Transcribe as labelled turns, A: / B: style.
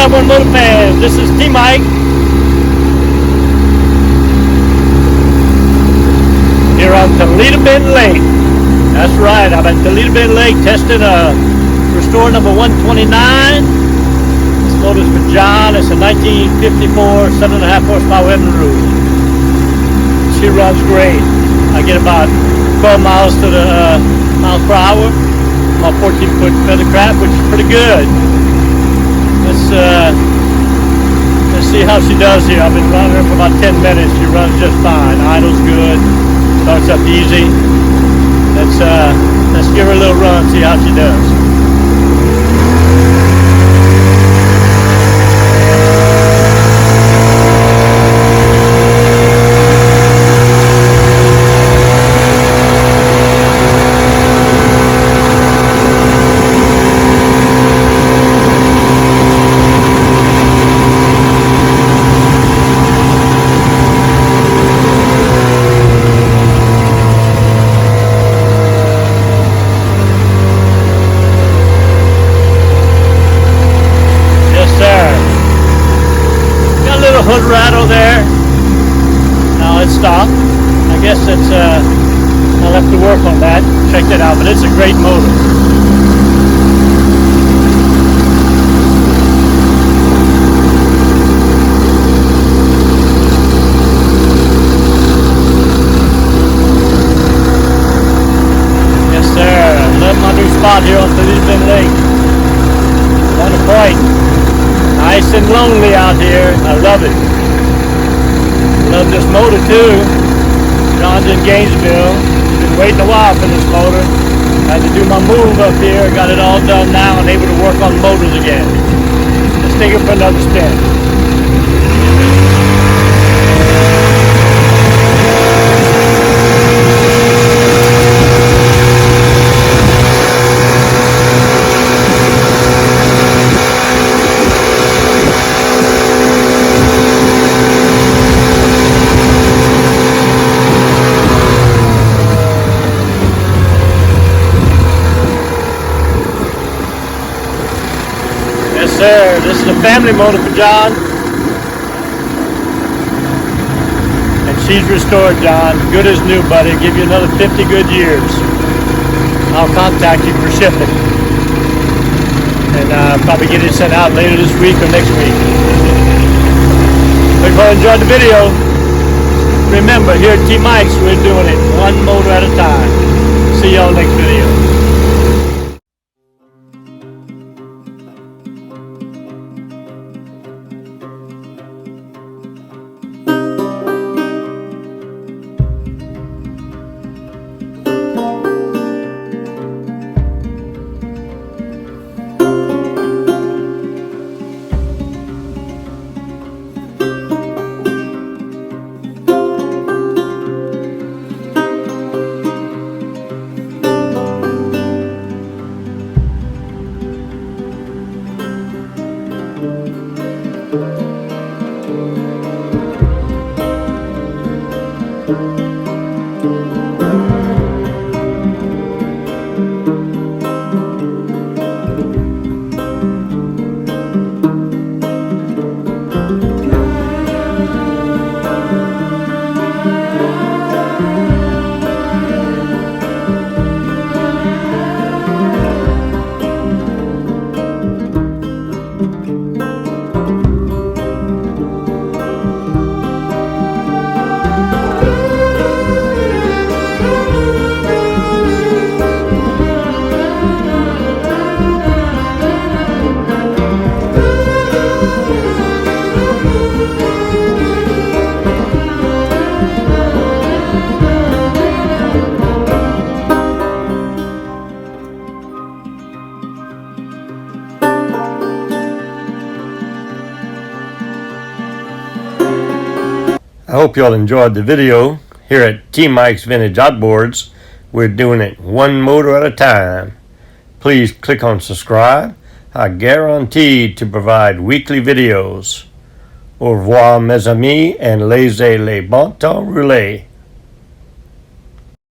A: up, One Motor fans? This is T-Mike. Here on Toledo Bend Lake. That's right, I'm at Toledo Bend Lake testing restore number 129. This motor's for John. It's a 1954 7.5 horsepower Evinrude. She runs great. I get about 12 miles to the miles per hour. My 14-foot feather craft, which is pretty good. Let's see how she does here. I've been running her for about 10 minutes. She runs just fine. Idle's good. Starts up easy. Let's give her a little run, see how she does. Hood rattle there. Now it's stopped. I guess it's I'll have to work on that. Check that out, but it's a great motor. Yes sir, I love my new spot here on Toledo Bend Lake. On the point. Nice and lonely out here. I love it. Love this motor too. John's in Gainesville. Been waiting a while for this motor. Had to do my move up here. Got it all done now and able to work on motors again. Let's take it for another spin. Yes sir, this is a family motor for John. And she's restored, John. Good as new, buddy. Give you another 50 good years. I'll contact you for shipping. And probably get it sent out later this week or next week. Hope you enjoyed the video. Remember, here at T-Mike's, we're doing it one motor at a time. See y'all next video. I hope you all enjoyed the video. Here at T-Mike's Vintage Outboards, we're doing it one motor at a time. Please click on subscribe. I guarantee to provide weekly videos. Au revoir mes amis and laissez les bon temps rouler.